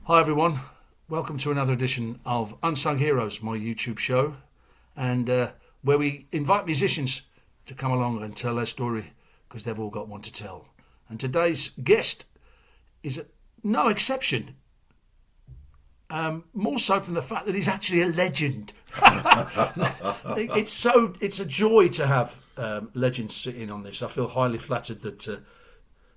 Hi everyone, welcome to another edition of Unsung Heroes, my YouTube show, and where we invite musicians to come along and tell their story because they've all got one to tell. And today's guest is no exception, more so from the fact that he's actually a legend. It's a joy to have legends sitting on this. I feel highly flattered that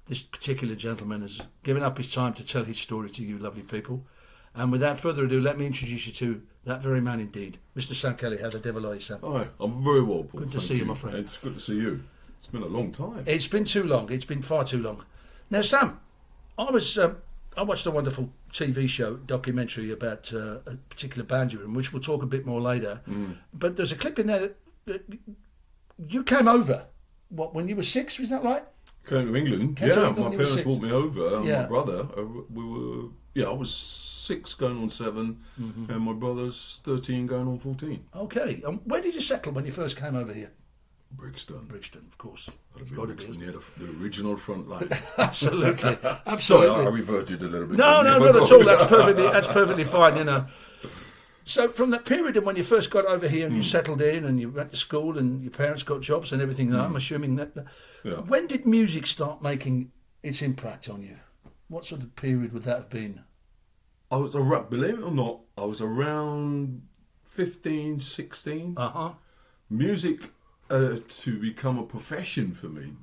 this particular gentleman has given up his time to tell his story to you lovely people. And without further ado, let me introduce you to that very man indeed, Mr. Sam Kelly. How the devil are you, Sam? Hi, I'm very well, Paul. Good to see you, my friend. It's good to see you. It's been a long time. It's been too long. It's been far too long. Now, Sam, I watched a wonderful TV show, documentary about a particular band you're in, which we'll talk a bit more later. But there's a clip in there that you came over, when you were 6, was that right? Came to England. My parents brought me over. My brother, I was 6 going on 7, and my brother's 13 going on 14. Okay. Where did you settle when you first came over here? Brixton, of course. Near the original front line. Absolutely. Sorry, I reverted a little bit. No, not at all. That's perfectly fine, you know. So from that period of when you first got over here and you settled in and you went to school and your parents got jobs and everything, I'm assuming that. When did music start making its impact on you? What sort of period would that have been? I was around, believe it or not, I was around 15, 16. Music to become a profession for me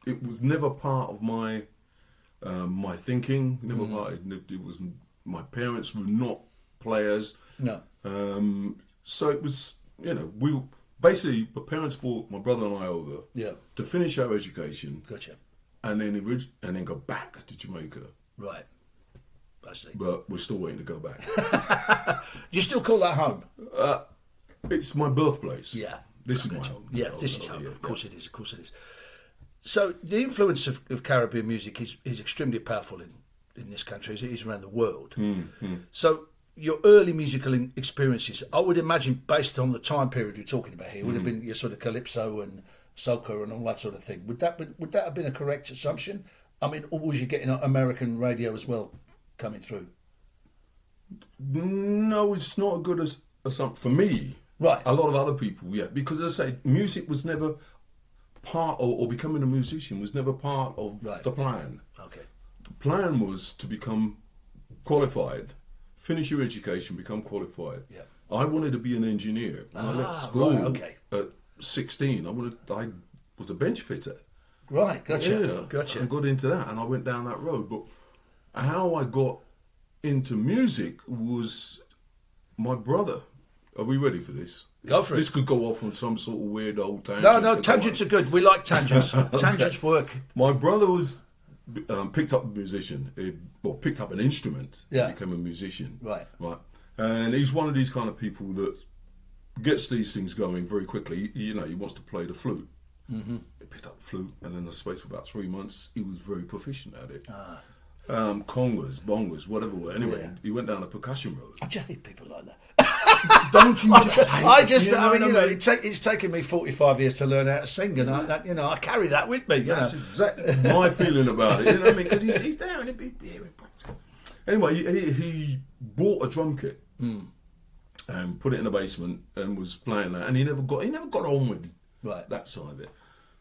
it was never part of my my thinking. Never part. It was, my parents were not players. No. So it was, basically my parents brought my brother and I over to finish our education. Gotcha. And then go back to Jamaica. Right. I see. But we're still waiting to go back. Do you still call that home? It's my birthplace. Yeah. This is my home. Yeah, this is home. Of course it is. Of course it is. So the influence of Caribbean music is extremely powerful in this country as it is around the world. So your early musical experiences, I would imagine, based on the time period you're talking about here, would have been your sort of calypso and soca and all that sort of thing. Would that have been a correct assumption? I mean, or was you getting American radio as well coming through? No, it's not as good as assumption for me. Right. A lot of other people, because as I say, music was never part or becoming a musician was never part of the plan. Okay. The plan was to become qualified, finish your education, become qualified. Yeah. I wanted to be an engineer. When I left school at 16, I was a bench fitter. Right, gotcha. Yeah, gotcha. I got into that and I went down that road. But how I got into music was my brother. Are we ready for this? Go for it. This could go off on some sort of weird old tangent. No, tangents are good. We like tangents. Tangents work. My brother was picked up a musician, picked up an instrument, became a musician. Right. And he's one of these kind of people that gets these things going very quickly. He wants to play the flute. He picked up the flute, and in the space of about 3 months, he was very proficient at it. Congas, bongos, whatever. Anyway, he went down a percussion road. I just hate people like that. Don't you just hate it? It's taken me 45 years to learn how to sing, and I carry that with me. That's exactly my feeling about it. You know what I mean? Because he's there and he'd be hearing. Anyway, he bought a drum kit and put it in the basement and was playing that, and he never got on with that side of it.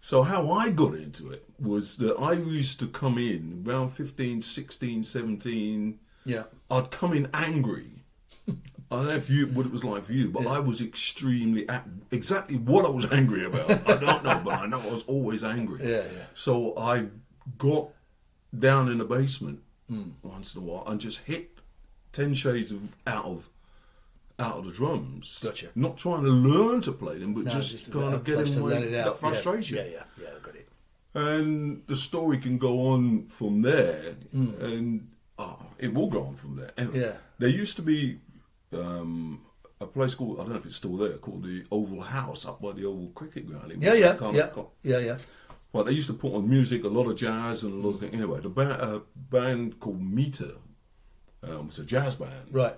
So how I got into it was that I used to come in around 15, 16, 17. Yeah. I'd come in angry. I don't know what it was like for you, but I was extremely exactly what I was angry about. I don't know, but I know I was always angry. Yeah. So I got down in the basement once in a while and just hit 10 shades out of the drums. Gotcha. Not trying to learn to play them, but just kind of getting that frustration. Yeah, I got it. And the story can go on from there, and it will go on from there. Anyway, there used to be a place called, I don't know if it's still there, called the Oval House up by the Oval Cricket Ground. Yeah. Well, they used to put on music, a lot of jazz and a lot of things. Anyway, the band called Meter was a jazz band. Right.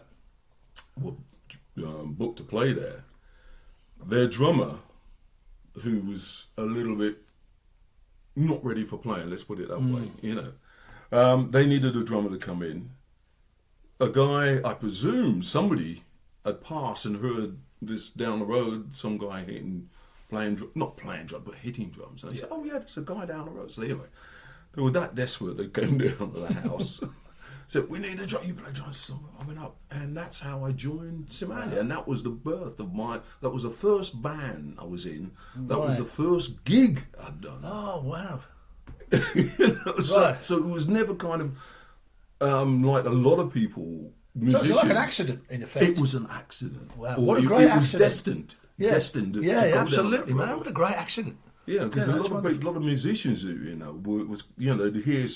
Were booked to play there. Their drummer, who was a little bit not ready for playing, let's put it that way, they needed a drummer to come in. a guy, I presume somebody had passed and heard this down the road, some guy not playing drums, but hitting drums. And I said, oh yeah, there's a guy down the road. So anyway, they were that desperate, they came down to the house. Said, we need a drum, you play drums. So I went up, and that's how I joined Cymande. And that was the birth of that was the first band I was in. That was the first gig I'd done. Oh, wow. So it was never kind of like a lot of people, musicians. So it was like an accident, in effect. It was an accident. Wow, what a great accident. It was destined. Destined. Yeah, absolutely, man. What a great accident. Yeah, because a lot of musicians, they'd hear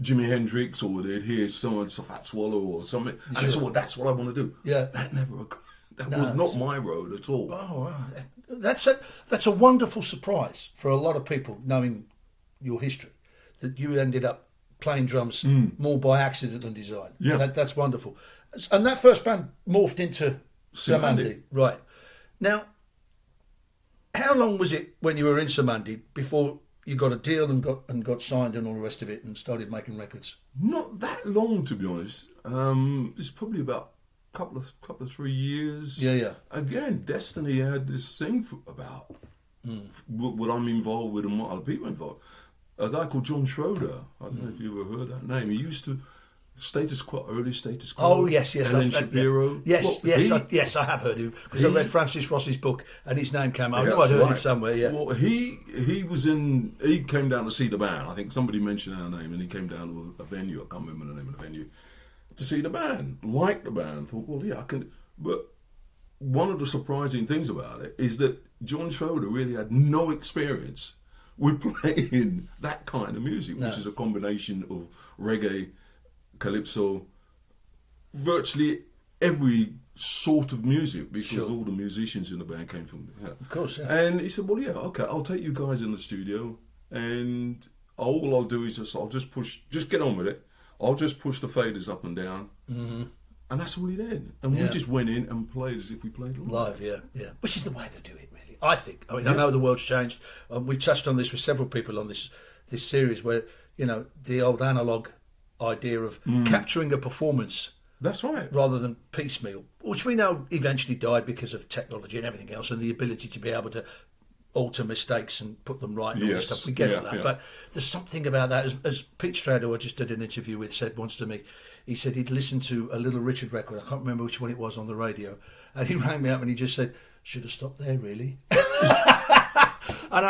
Jimi Hendrix or they'd hear someone, Fat Swallow or something, and they said, well, that's what I want to do. Yeah. That was not my road at all. Oh, wow. That's a wonderful surprise for a lot of people, knowing your history, that you ended up playing drums more by accident than design. Yeah. That's wonderful. And that first band morphed into Cymande. Right. Now, how long was it when you were in Cymande before you got a deal and got signed and all the rest of it and started making records? Not that long, to be honest. It's probably about a couple of 3 years. Yeah. Again, Destiny had this thing about what I'm involved with and what other people involved. A guy called John Schroeder. I don't know if you ever heard that name. He used to early Status Quo. Oh yes. Alan Shapiro. Yes, I have heard him because I read Francis Ross's book and his name came out. I know I'd heard it somewhere. Yeah. Well, he came down to see the band. I think somebody mentioned our name, and he came down to a venue. I can't remember the name of the venue, to see the band. Liked the band. Thought, well, yeah, I can. But one of the surprising things about it is that John Schroeder really had no experience with playing that kind of music, which is a combination of reggae, calypso, virtually every sort of music, because all the musicians in the band came from there. Of course, yeah. And he said, well, yeah, okay, I'll take you guys in the studio, and all I'll do is just get on with it. I'll just push the faders up and down. Mm-hmm. And that's all he did. And we just went in and played as if we played live. Yeah. Which is the way to do it, really, I think. I mean, I know the world's changed. We've touched on this with several people on this series where, the old analogue idea of capturing a performance. That's right. Rather than piecemeal, which we know eventually died because of technology and everything else, and the ability to be able to alter mistakes and put them right and all this stuff. We get all that. But there's something about that. As Pete Strader, who I just did an interview with, said once to me, he said he'd listened to a Little Richard record. I can't remember which one it was on the radio. And he rang me up and he just said, should have stopped there, really. And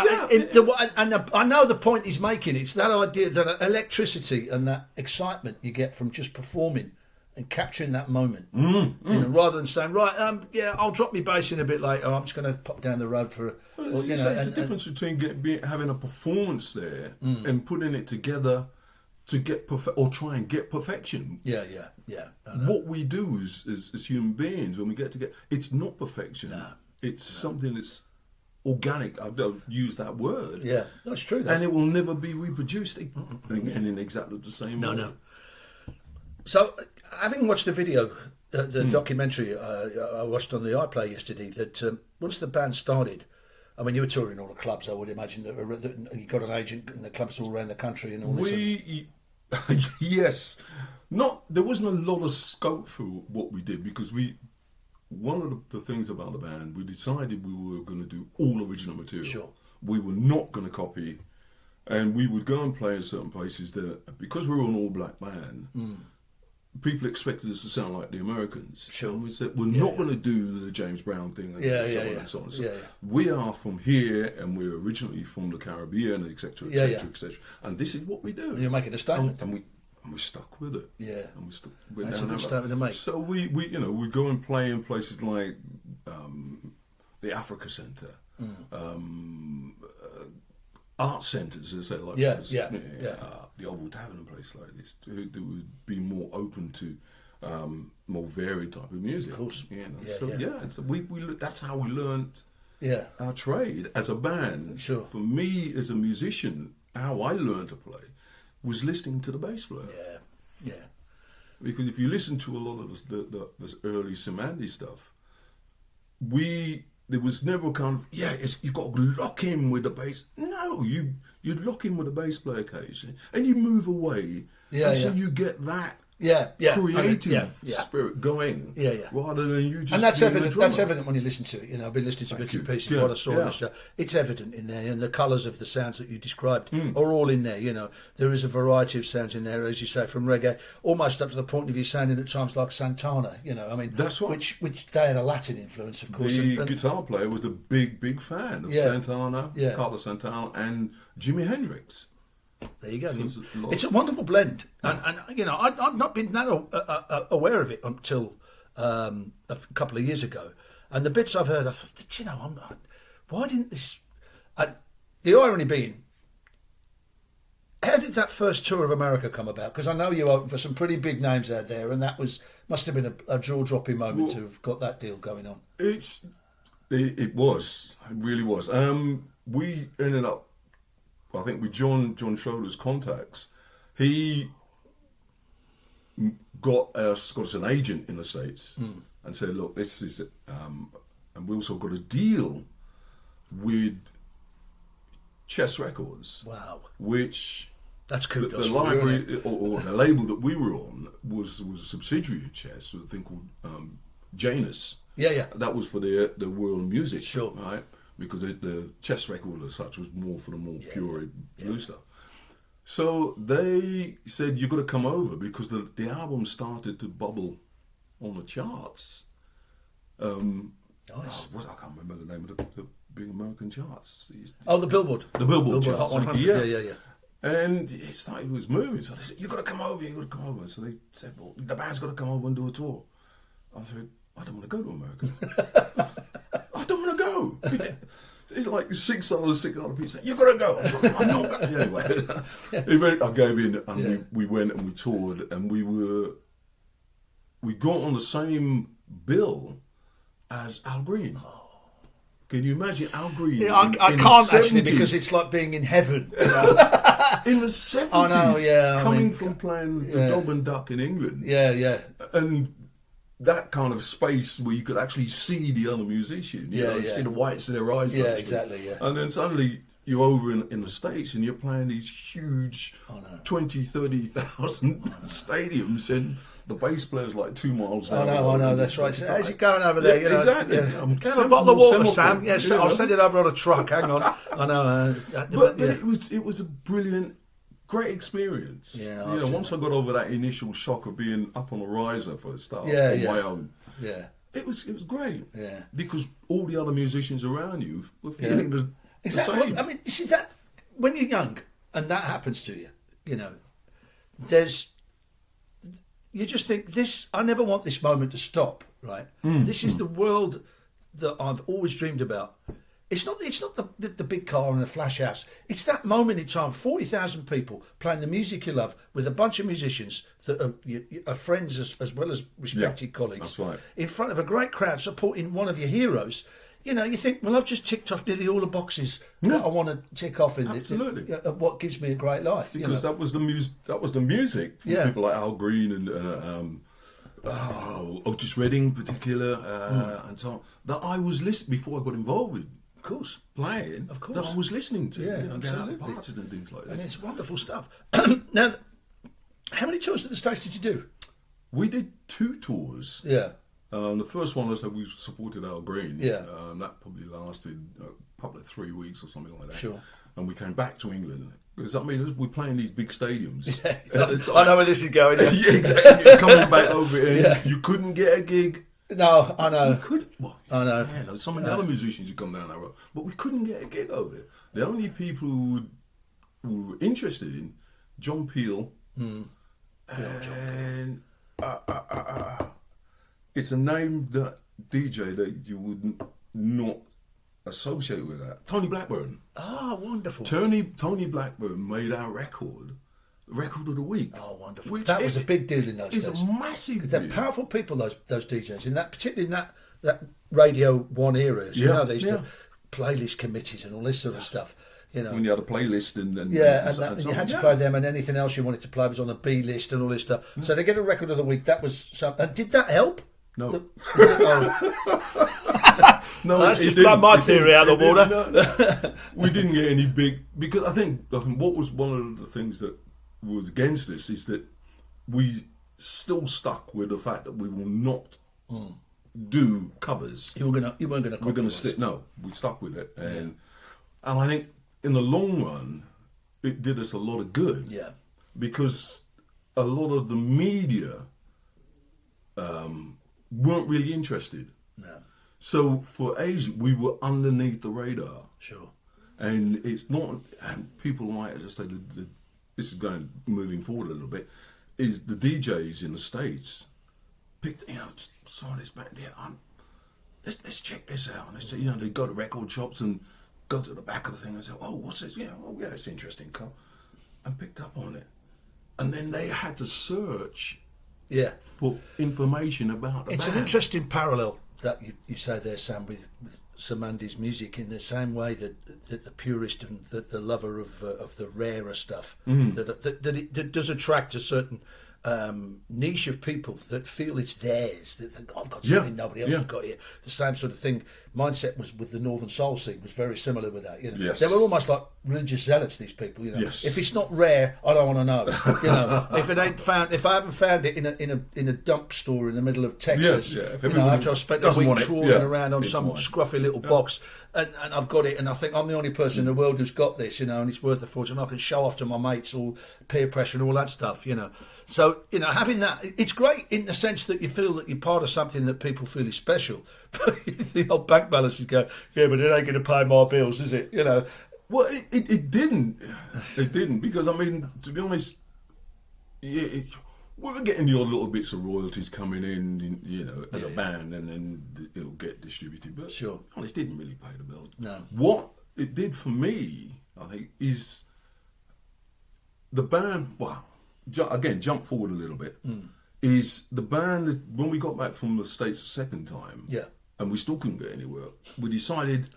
I know the point he's making. It's that idea that electricity and that excitement you get from just performing and capturing that moment, rather than saying, right, I'll drop my bass in a bit later. I'm just going to pop down the road for it's the difference between having a performance there and putting it together to get or try and get perfection. Yeah. What we do as human beings when we get together, it's not perfection. It's something that's organic. I don't use that word. Yeah, that's true. And it will never be reproduced again in exactly the same way. No. So, having watched the video, the documentary I watched on the iPlayer yesterday, that once the band started, I mean, you were touring all the clubs, I would imagine, that you got an agent and the clubs all around the country and all this. Yes. There wasn't a lot of scope for what we did, because one of the things about the band, we decided we were going to do all original material. Sure. We were not going to copy, and we would go and play in certain places that, because we were an all-black band, people expected us to sound like the Americans. Sure. And we said, we're not going to do the James Brown thing. And so on. So we are from here, and we're originally from the Caribbean, etc., etc. And this is what we do. And you're making a statement. And we stuck with it. Yeah. And we stuck with it. That's a good statement to make. So we go and play in places like the Africa Centre, art centres, as they like. The Oval Tavern, a place like this, that would be more open to more varied type of music. Of course. So we that's how we learned our trade as a band. Sure. For me as a musician, how I learned to play was listening to the bass player. Yeah. Because if you listen to a lot of this early Cymande stuff, there was never kind of, you've got to lock in with the bass. No, you lock in with the bass player occasionally, and you move away. So you get that creative spirit going, rather than you just. And that's being evident. a drummer. That's evident when you listen to it. I've been listening to bits and pieces of what I saw on the show. It's evident in there, and the colours of the sounds that you described are all in there. There is a variety of sounds in there, as you say, from reggae almost up to the point of you sounding at times like Santana. That's right. Which they had a Latin influence, of course. The guitar player was a big fan of Santana, Carlos Santana, and Jimi Hendrix. There you go. It's a wonderful blend, and I'd not been that aware of it until a couple of years ago. And the bits I've heard, I thought, why didn't this? The irony being, how did that first tour of America come about? Because I know you opened for some pretty big names out there, and that must have been a jaw-dropping moment to have got that deal going on. It really was. We ended up, I think, with John Schroeder's contacts. He got us an agent in the States and said, look, this is it. And we also got a deal with Chess Records. Wow. Which that's kudos. The library or the label that we were on was a subsidiary of Chess, a thing called Janus. Yeah. That was for the world music. Sure. Right? Because the Chess record as such was more for the more pure blue stuff. So they said, you've got to come over because the album started to bubble on the charts. Nice. I can't remember the name of the big American charts. The Billboard. The Billboard charts. Hot 100. Yeah. And it was moving. So they said, you've got to come over. So they said, well, the band's got to come over and do a tour. I said, I don't want to go to America. I don't want to go. It's like six other people saying, you've got to go. I'm not going. Anyway, I gave in and we went and we toured and we got on the same bill as Al Green. Can you imagine Al Green? Yeah, I can't actually, because it's like being in heaven. In the 70s, coming from playing the Dog and Duck in England. Yeah. And that kind of space where you could actually see the other musician, see the whites of their eyes. Yeah, exactly. Yeah. And then suddenly you're over in the States and you're playing these huge 20, 30,000 stadiums, and the bass player's like 2 miles down. I know, that's right. So how's it going over there? Exactly. Can I have a bottle of water, Sam? Yes, I'll send it over on a truck. Hang on. I know. But it was a brilliant, great experience. Yeah, once I got over that initial shock of being up on a riser for a start on my own. Yeah. It was great. Yeah. Because all the other musicians around you were feeling the exactly. same. Well, I mean, you see that when you're young and that happens to you, you just think I never want this moment to stop, right? This is the world that I've always dreamed about. It's not the big car and the flash house. It's that moment in time, 40,000 people playing the music you love with a bunch of musicians that are friends as well as respected colleagues. That's right. In front of a great crowd supporting one of your heroes. You think, well, I've just ticked off nearly all the boxes that I want to tick off in what gives me a great life. Because that was the music from people like Al Green and Otis Redding in particular, and so on, that I was listening before I got involved with. Of course. Playing. Of course. That I was listening to. Absolutely. Parties and things like that. And it's wonderful stuff. Now, how many tours to the States did you do? We did 2 tours. Yeah. The first one was that we supported Al Green. Yeah. That probably lasted a couple of 3 weeks or something like that. Sure. And we came back to England. Because, we're playing these big stadiums. Yeah. I know where this is going. Yeah. You're coming back over here. You couldn't get a gig. No, I know. I know. Some of the other musicians who come down that road. But we couldn't get a gig over it. The only people who were interested in John Peel and it's a name that DJ that you would not associate with that. Tony Blackburn. Wonderful. Tony Blackburn made our record of the week. Wonderful. That was a big deal in those days. It's a massive deal. They're powerful people, those DJs, particularly in that Radio 1 era. They used to playlist committees and all this sort of stuff. When you had a playlist and you had to play them, and anything else you wanted to play was on a B list and all this stuff. So they get a record of the week. That was something. And did that help? No. No, that's just blown my theory out of the water. No. We didn't get any big, because I think what was one of the things that was against this is that we still stuck with the fact that we will not do covers. You weren't going to. We're going to stick. No, we stuck with it, and I think in the long run, it did us a lot of good. Yeah, because a lot of the media weren't really interested. No. So for ages, we were underneath the radar. Sure. And it's not, and people might just say, this is moving forward a little bit, is the DJs in the States picked, saw this back there, let's check this out. And they go to record shops and go to the back of the thing and say, oh, what's this? It's interesting, and picked up on it. And then they had to search for information about the band. An interesting parallel that you say there, Sam, with Cymande's music, in the same way that the purist and the lover of the rarer stuff, that does attract a certain niche of people that feel it's theirs, that think, I've got something nobody else has got here. The same sort of thing. Mindset was with the Northern Soul scene was very similar with that. Yes. They were almost like religious zealots. These people, Yes. If it's not rare, I don't want to know. If it ain't found, if I haven't found it in a dump store in the middle of Texas, after I've spent a week trawling around on some scruffy little box. And I've got it, and I think I'm the only person in the world who's got this, and it's worth a fortune. I can show off to my mates, all peer pressure and all that stuff, So, having that, it's great in the sense that you feel that you're part of something that people feel is special. But the old bank balances go, but it ain't going to pay my bills, is it? Well, it didn't. It didn't, because, to be honest, we were getting the odd little bits of royalties coming in, as a band, and then it'll get distributed. But sure, it didn't really pay the bills. No. What it did for me, I think, is the band. Well, again, jump forward a little bit. Is the band, when we got back from the States the second time, and we still couldn't get anywhere, we decided,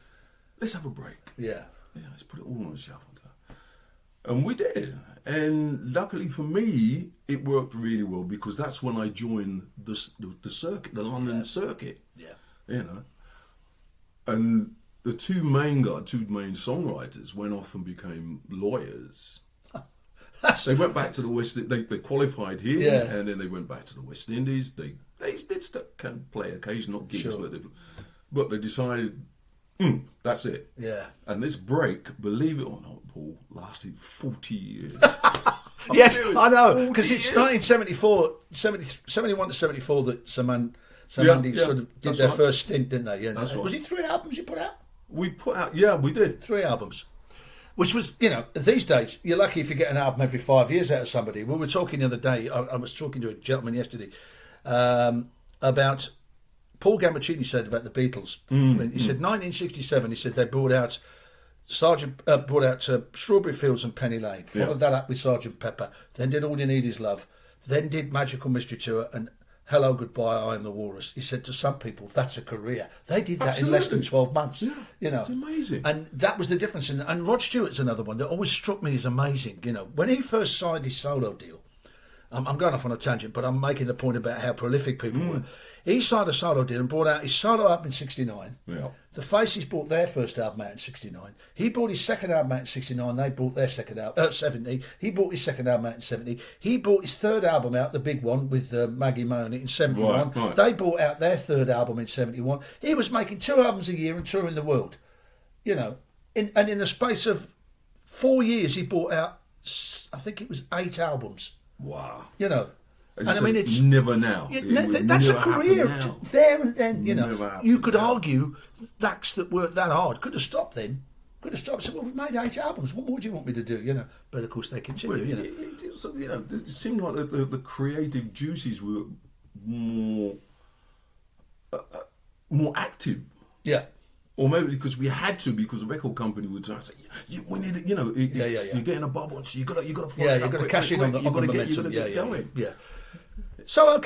let's have a break. Let's put it all on the shelf. And we did. And luckily for me, it worked really well, because that's when I joined the circuit, the London circuit. And the two main songwriters went off and became lawyers. They went back to the West. They qualified here, and then they went back to the West Indies. They can play occasional gigs, but they decided, that's it. And this break, believe it or not, Paul, lasted 40 years. Yes, I know, because it's 1974, 71 to 74 that Cymande sort of did their first stint, didn't they? That's right. Was it 3 albums you put out? We put out, we did. 3 albums. Which was, these days, you're lucky if you get an album every 5 years out of somebody. We were talking the other day, I was talking to a gentleman yesterday about, Paul Gambaccini said about the Beatles. He said 1967, he said they brought out Strawberry Fields and Penny Lane, followed that up with Sgt. Pepper, then did All You Need Is Love, then did Magical Mystery Tour, and Hello, Goodbye, I Am the Walrus. He said to some people, that's a career. They did that in less than 12 months. It's amazing. And that was the difference. And Rod Stewart's another one that always struck me as amazing. When he first signed his solo deal, I'm going off on a tangent, but I'm making the point about how prolific people were. He signed a solo deal and brought out his solo album in 69. The Faces brought their first album out in 69. He brought his second album out in 69. They brought their second album 70. He brought his second album out in 70. He brought his third album out, the big one with Maggie May on it, in 71. Right. They brought out their third album in 71. He was making 2 albums a year and touring the world. And in the space of 4 years, he brought out, I think it was 8 albums. Wow. And it's never now. That's a career there and then. You could argue acts that worked that hard could have stopped then. Could have stopped. Said, well, we've made 8 albums. What more do you want me to do? But of course they continue. It seemed like the creative juices were more active. Or maybe because we had to, because the record company would say, "We need it." You're getting a bubble, so you got to follow you've got to cash in on the momentum. Going. So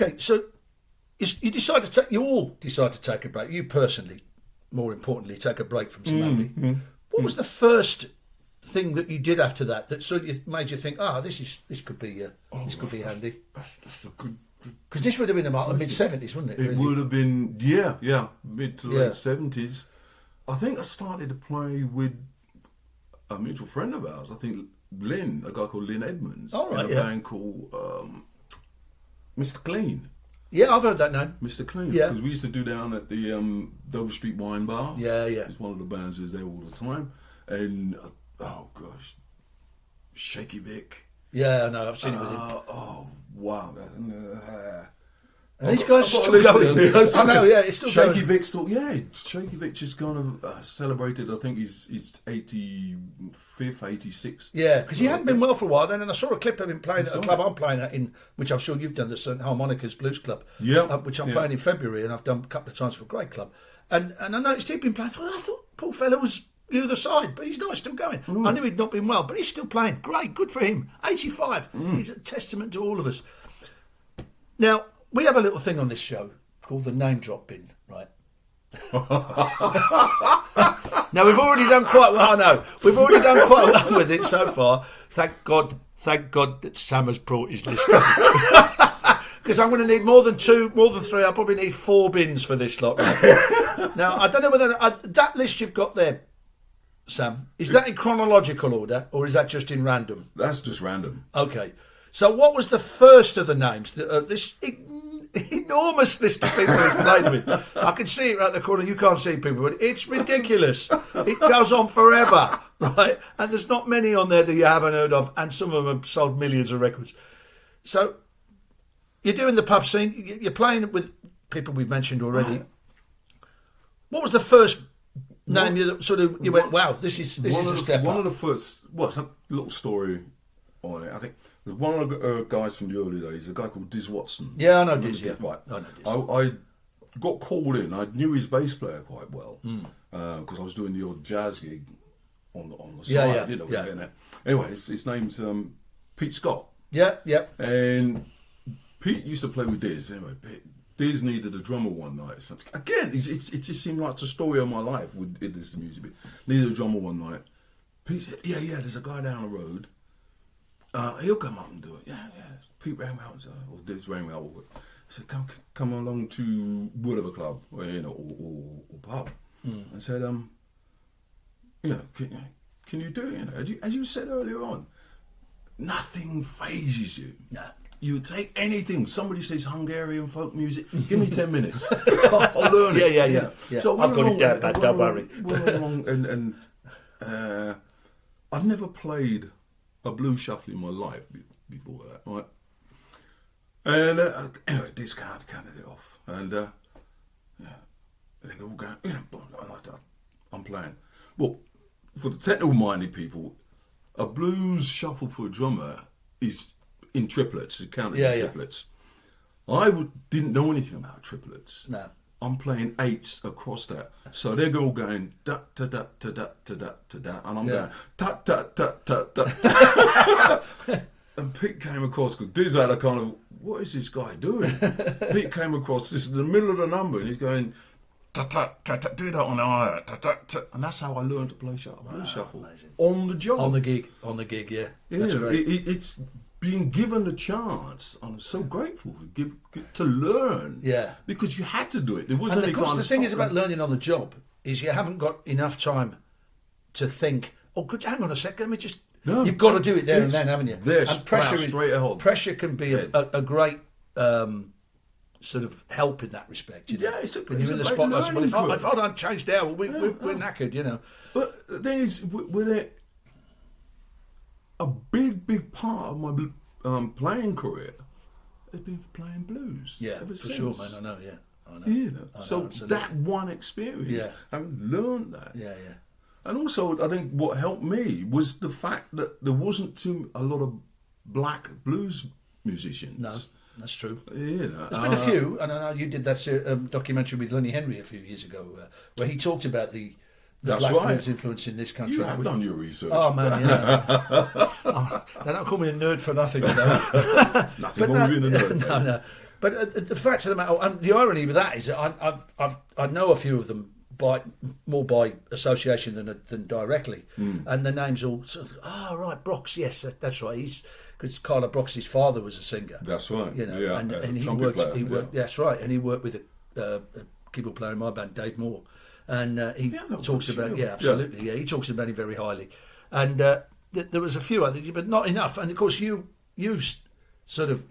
you all decide to take a break. You personally, more importantly, take a break from Cymande. What was the first thing that you did after that sort of made you think, this could be handy? That's a good. Because this would have been about the mid-70s, wouldn't it? It would have been, mid to late 70s. I think I started to play with a mutual friend of ours. I think Lynn, a guy called Lynn Edmonds, in a band called Mr. Clean. Yeah, I've heard that name. Mr. Clean. Yeah. Because we used to do down at the Dover Street Wine Bar. Yeah. It's one of the bands who's there all the time. And, oh gosh, Shaky Vic. Yeah, I know, I've seen it with him. Oh, wow. And these guys are still going. I know, yeah, it's still Shaky going. Vic still, yeah. Shaky Vic just kind of celebrated, I think he's 85th, 86th. Yeah, because he hadn't been well for a while then, and I saw a clip of him playing at a club I'm playing at, which I'm sure you've done, the St Harmonicas Blues Club, which I'm playing in February, and I've done a couple of times for a great club. And I noticed he'd been playing. I thought poor fella was the other side, but he's not, still going. I knew he'd not been well, but he's still playing. Great, good for him. 85. He's a testament to all of us. Now, we have a little thing on this show called the name drop bin, right? Now, we've already done quite well. I know. We've already done quite well with it so far. Thank God that Sam has brought his list up. Because I'm going to need more than 3. I'll probably need 4 bins for this lot. Right? Now, I don't know whether that list you've got there, Sam, is that in chronological order or is that just in random? That's just random. Okay. So what was the first of the names? This enormous list of people he's played with. I can see it right at the corner. You can't see people, but it's ridiculous. It goes on forever, right? And there's not many on there that you haven't heard of, and some of them have sold millions of records. So you're doing the pub scene. You're playing with people we've mentioned already. What was the first name you went, wow, this is a step up? One of the first, it's a little story on it. I think there's one of the guys from the early days, a guy called Diz Watson. Yeah, I know Diz, yeah. Right. I know Diz. I got called in. I knew his bass player quite well because I was doing the odd jazz gig on the side. Yeah. Anyway, his name's Pete Scott. Yeah. And Pete used to play with Diz. Anyway, Diz needed a drummer one night. So again, it just seemed like it's a story of my life with this music. Needed a drummer one night. Pete said, yeah, there's a guy down the road. He'll come up and do it. Yeah. Pete rang me out, or Diz rang me out. I said, come along to whatever club, or pub. And said, can you do it? As you said earlier on, nothing phases you. No. You take anything. Somebody says Hungarian folk music. Give me 10 minutes. I'll learn it. Yeah. So I've got it down, man. Don't worry. Went along and I've never played a blues shuffle in my life before that, right? And anyway, this card counted it off, and they all go, I'm playing. Well, for the technical-minded people, a blues shuffle for a drummer is in triplets. It counted in triplets. I didn't know anything about triplets. No. I'm playing 8s across that. So they're all going da da da da da da da da da, and I'm going ta ta ta ta ta. And Pete came across, because Diz had a kind of, what is this guy doing? Pete came across, this is the middle of the number, and he's going ta ta ta ta, do that on the higher, ta ta ta, and that's how I learned to play shuffle. Amazing. On the job, on the gig, yeah. That's great. It's being given the chance. I'm so grateful to learn. Yeah. Because you had to do it. There wasn't and any of course, kind the of thing is about learning on the job is you haven't got enough time to think, hang on a second, let me just... No, you've got to do it there and then, haven't you? And pressure can be a great sort of help in that respect. You know? Yeah, it's when you're in the spotlight. Well, if I don't change now, we're knackered, you know. But the thing is, with it, a big part of my playing career has been playing blues. Yeah, ever for since. sure, man. I know. Yeah, I know. You know, so that one experience, I've learned that. Yeah. And also, I think what helped me was the fact that there wasn't a lot of black blues musicians. No, that's true. You know, there's been a few, and I know you did that documentary with Lenny Henry a few years ago, where he talked about the black blues influence in this country. You have done your research. Oh man, yeah. They don't call me a nerd for nothing, you know. Nothing wrong with being a nerd. No. But the fact of the matter, and the irony with that is that I know a few of them more by association than directly, and the names all sort of, right, Brox, yes, that's right. Because Carla Brox's father was a singer. That's right. You know, yeah, and he worked. That's right, and he worked with a keyboard player in my band, Dave Moore, and he talks about absolutely, he talks about him very highly, and there was a few others, but not enough. And of course, you sort of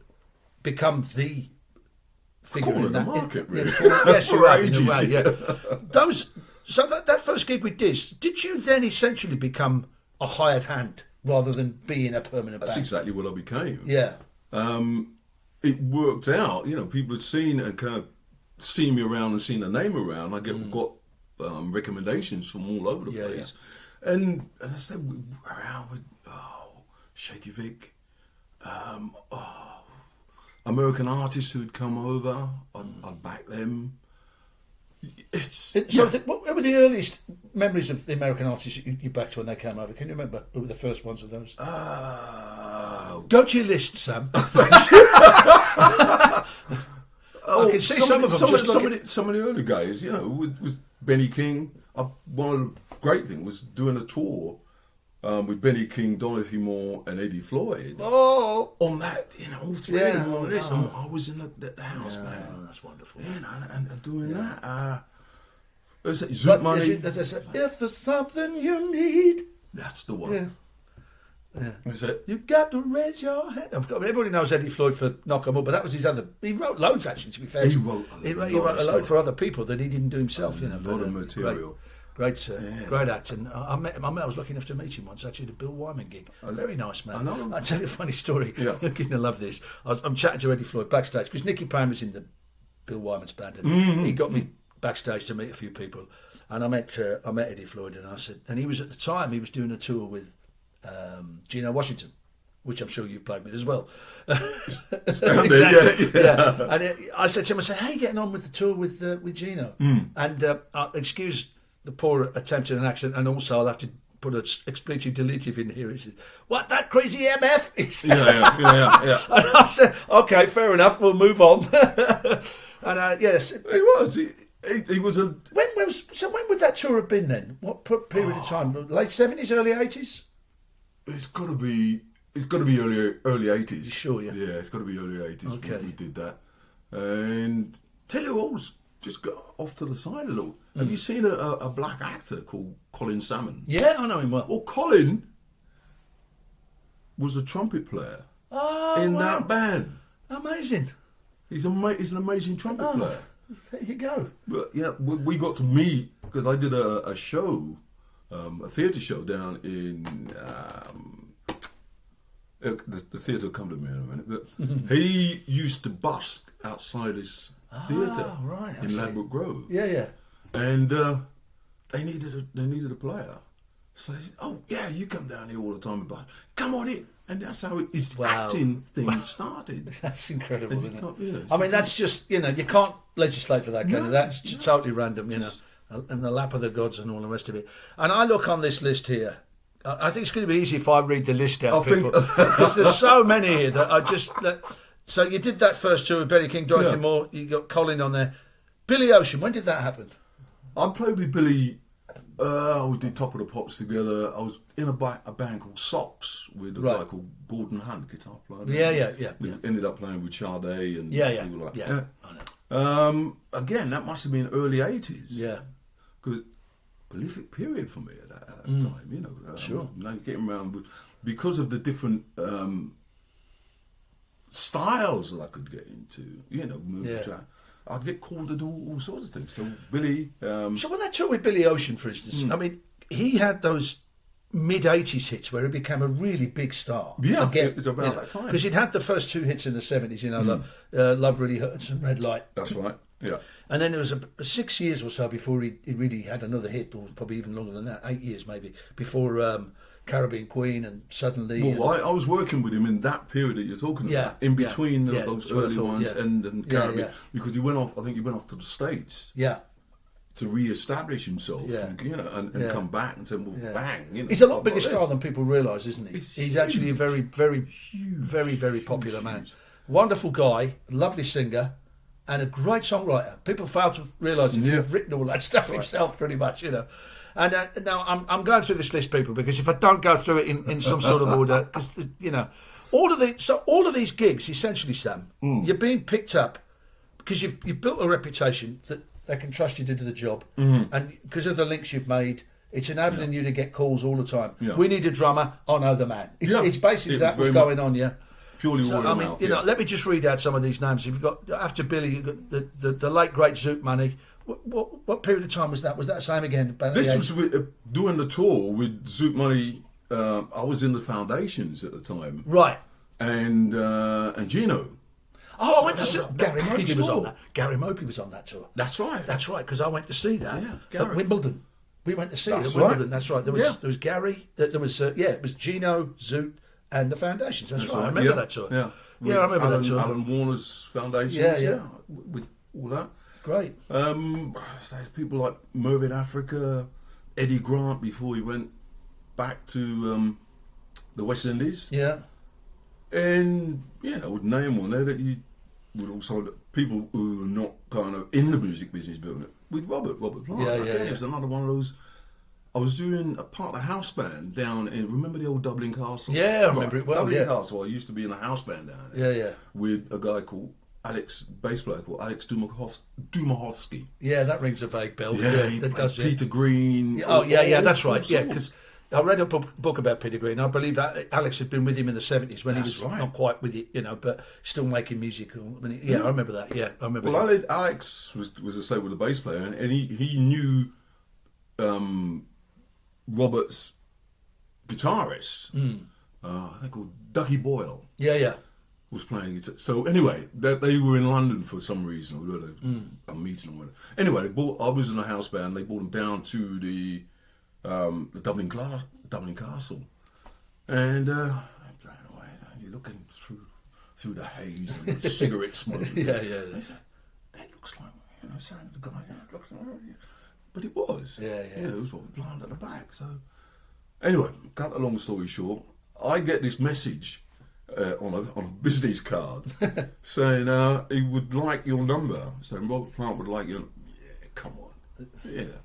become the figure Corner in the that market, really. yes, you For have, in a ages, way, yeah. So that first gig with Diz, did you then essentially become a hired hand rather than being a permanent That's band? exactly what I became. Yeah. It worked out. People had seen and kind of seen me around and seen the name around. I got recommendations from all over the place. And I said, we're around with Shaky Vic, American artists who'd come over. I'd back them. What were the earliest memories of the American artists you backed when they came over? Can you remember who were the first ones of those? Go to your list, Sam. I can see some of them. Some of the early guys, with Benny King. One of the great things was doing a tour with Benny King, Dorothy Moore, and Eddie Floyd. Oh, on that, all three of them on this. I was in the house, man. Oh, that's wonderful. And doing that. If there's something you need, that's the one. Yeah. Is it? You got to raise your hand. Everybody knows Eddie Floyd for Knock 'Em Up, but that was his other. He wrote loads, actually. To be fair, he wrote a load for other people that he didn't do himself. A lot of material. Great act. And I met him. I was lucky enough to meet him once, actually, at a Bill Wyman gig. A very nice man. I know. I'll tell you a funny story. Yeah. You're going to love this. I'm chatting to Eddie Floyd backstage because Nicky Payne was in the Bill Wyman's band, and he got me backstage to meet a few people. And I met Eddie Floyd, and I said, and he was at the time he was doing a tour with Gino Washington, which I'm sure you've played with as well. Exactly. Yeah. And I said to him, how are you getting on with the tour with Gino? And excuse the poor attempt at an accent, and also I'll have to put an expletive deletive in here. He said, "What, that crazy MF?" He said. Yeah. And I said, "Okay, fair enough. We'll move on." And yes, he was. He was a. When would that tour have been then? What period of time? Late 70s, early 80s? It's got to be early 80s. Sure, yeah. Yeah, it's got to be early 80s. Okay. We did that. And tell you what, just go off to the side a little. Have you seen a black actor called Colin Salmon? Yeah, I know him well. Well, Colin was a trumpet player in that band. Amazing. He's an amazing trumpet player. There you go. But yeah, we got to meet because I did a show, a theatre show down in the theatre will come to me in a minute. But he used to busk outside his theatre in Ladbroke Grove. Yeah. And they needed a player. So they said, "Oh yeah, you come down here all the time, but come on in." And that's how his acting thing started. That's incredible, isn't it? You know, I mean, that's just, you can't legislate for that kind of. That's totally random, in the lap of the gods and all the rest of it. And I look on this list here. I think it's going to be easy if I read the list out, people, because there's so many here that I just. So you did that first tour with Benny King, Dorothy Moore. You got Colin on there. Billyocean. When did that happen? I played with Billy. We did Top of the Pops together. I was in a band called COX with a guy called Gordon Hunt, guitar player. Yeah. We ended up playing with Sade and people like that. Again, that must have been early 80s. Yeah. Because prolific period for me at that time, Sure. Getting around because of the different styles that I could get into, I'd get called to do all sorts of things. So Billy. So when that tour with Billyocean, for instance, I mean, he had those mid-80s hits where he became a really big star. Yeah, it was about that time. Because he'd had the first two hits in the 70s, Love Really Hurts and Red Light. That's right, yeah. And then there was 6 years or so before he really had another hit, or probably even longer than that, 8 years maybe, before Caribbean Queen and Suddenly. Well, I was working with him in that period that you're talking about, in between those early ones and Caribbean, because he went off. I think he went off to the States. Yeah. To re-establish himself, and come back and say, bang. He's a lot bigger star than people realise, isn't he? He's actually a very, very, very, very popular man. Wonderful guy, lovely singer, and a great songwriter. People fail to realise he's written all that stuff himself, pretty much, And now I'm going through this list, people, because if I don't go through it in some sort of order, because all of these gigs, essentially, Sam, you're being picked up because you've built a reputation that they can trust you to do the job, and because of the links you've made, it's enabling you to get calls all the time. We need a drummer. Oh no, the man. It's basically that was going on. Purely So, word I of mean, mouth. you know, yeah. let me just read out some of these names. You've got, after Billy, you've got the late great Zoot Money. What period of time was that? Was that the same again? About This was doing the tour with Zoot Money. I was in the Foundations at the time, right. and Gino. Oh, I went to see that Gary package Mopey was on tour. that. Gary Mopey was on that tour. That's right. That's right, because I went to see that Yeah, at Gary. Wimbledon. We went to see it That's at Wimbledon. right. That's right. There was Gary. There was it was Gino, Zoot, and the Foundations. That's right. I remember that tour. Yeah, Yeah, I remember that tour. Alan Warner's Foundations. Yeah. With all that. Great. So people like Mervyn Africa, Eddie Grant before he went back to the West Indies. Yeah. And I would name one there that you would also people who are not kind of in the music business doing it. With Robert Plant. Yeah. It was another one of those. I was doing a part of the house band down in, remember the old Dublin Castle? Yeah, I remember it well. Dublin Castle. I used to be in a house band down there. Yeah. With a guy called bass player called Alex Dumahovsky. Yeah, that rings a vague bell. Yeah, that does. Peter Green. That's right. Yeah, because I read a book about Peter Green. I believe that Alex had been with him in the 70s when he was not quite with it, but still making music. I remember that. Yeah, I remember. Well, Alex was I say, with a bass player, and he knew Robert's guitarist. I think called Dougie Boyle. Yeah. Was playing guitar. So anyway, they were in London for some reason. We had a meeting or whatever. Anyway, I was in a house band. They brought them down to the Dublin Castle, and I'm playing away. And you're looking through the haze and the cigarette smoke. Yeah. They said, that looks like sound of the guy. It looks like, but it was. Yeah. It was what blind at the back. So anyway, cut a long story short, I get this message. On a business card saying he would like your number, saying Robert Plant would like your. Yeah, come on. Yeah,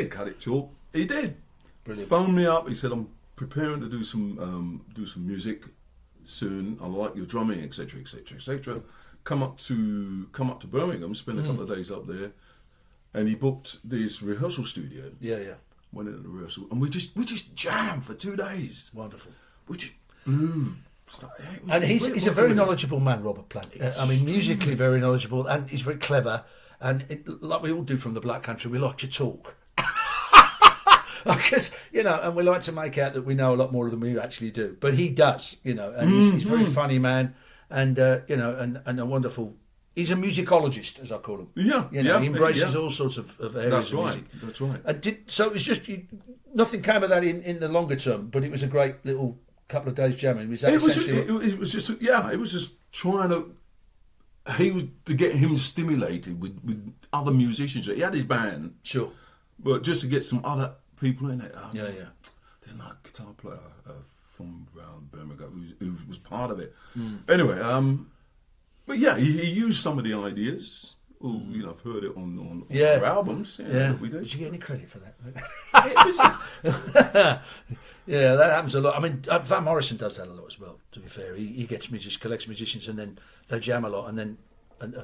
cut it short. He did. Brilliant. Phoned me up. He said, I'm preparing to do some music soon. I like your drumming, etc., etc., etc. Come up to Birmingham. Spend a couple of days up there, and he booked this rehearsal studio. Yeah. Went into the rehearsal, and we just jammed for 2 days. Wonderful. We just blew. And he's a very knowledgeable man, Robert Plant. I mean, musically very knowledgeable, and he's very clever. And like we all do from the Black Country, we like to talk. Because, and we like to make out that we know a lot more than we actually do. But he does, and he's a very funny man, and, and a wonderful... He's a musicologist, as I call him. Yeah. He embraces all sorts of areas of music. That's right. So it was just... nothing came of that in the longer term, but it was a great little... couple of days jamming. It was just trying to to get him stimulated with other musicians. He had his band, sure, but just to get some other people in it. There's another guitar player from around Birmingham who was part of it. Anyway, but yeah, he used some of the ideas. Oh, I've heard it on our albums. Yeah, we did. Did you get any credit for that? Yeah, that happens a lot. I mean, Van Morrison does that a lot as well, to be fair. He gets collects musicians, and then they jam a lot, and then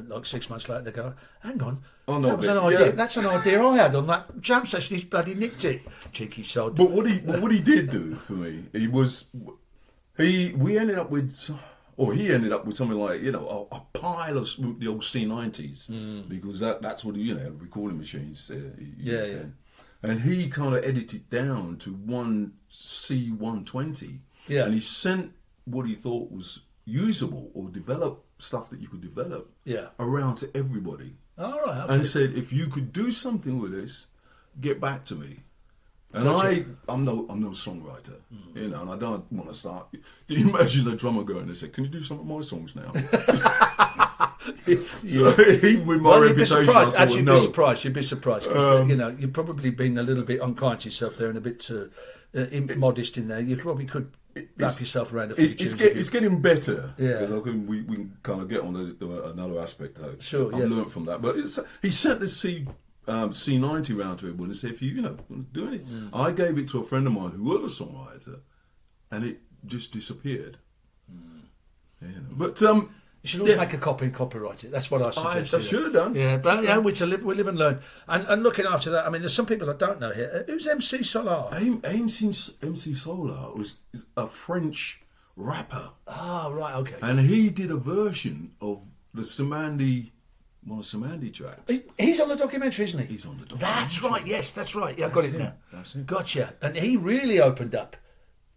like 6 months later they go, hang on, that was an idea. Yeah. That's an idea I had on that jam session. He's bloody nicked it. Cheeky sod. But what he did do for me, he ended up with something like, a pile of the old C90s, because that's what recording machines used then. And he kind of edited down to one C120, and he sent what he thought was usable or develop stuff that you could develop around to everybody. All right. Okay. And said, if you could do something with this, get back to me. And I'm no songwriter, and I don't want to start. Can you imagine a drummer going and say, "Can you do some of my songs now?" So with my reputation, you'd be surprised. You'd be surprised. You've probably been a little bit unkind to yourself there and a bit immodest in there. You probably could wrap yourself around a few tunes. It's getting better. Yeah, because we can kind of get on another aspect. Sure, I've learned from that. But he sent the C90 round to everyone and said, if you do it. I gave it to a friend of mine who was a songwriter, and it just disappeared. But you should always make a copy and copyright it. That's what I suggest. I should have done. Yeah, but we live and learn. And looking after that, I mean, there's some people I don't know here. Who's MC Solar? MC Solar was a French rapper. Ah, right, okay. And he did a version of the Cymande, one of Cymande track. He's on the documentary, isn't he? He's on the documentary. That's right, yes, that's right. Yeah, I've got it now. That's it. Gotcha. And he really opened up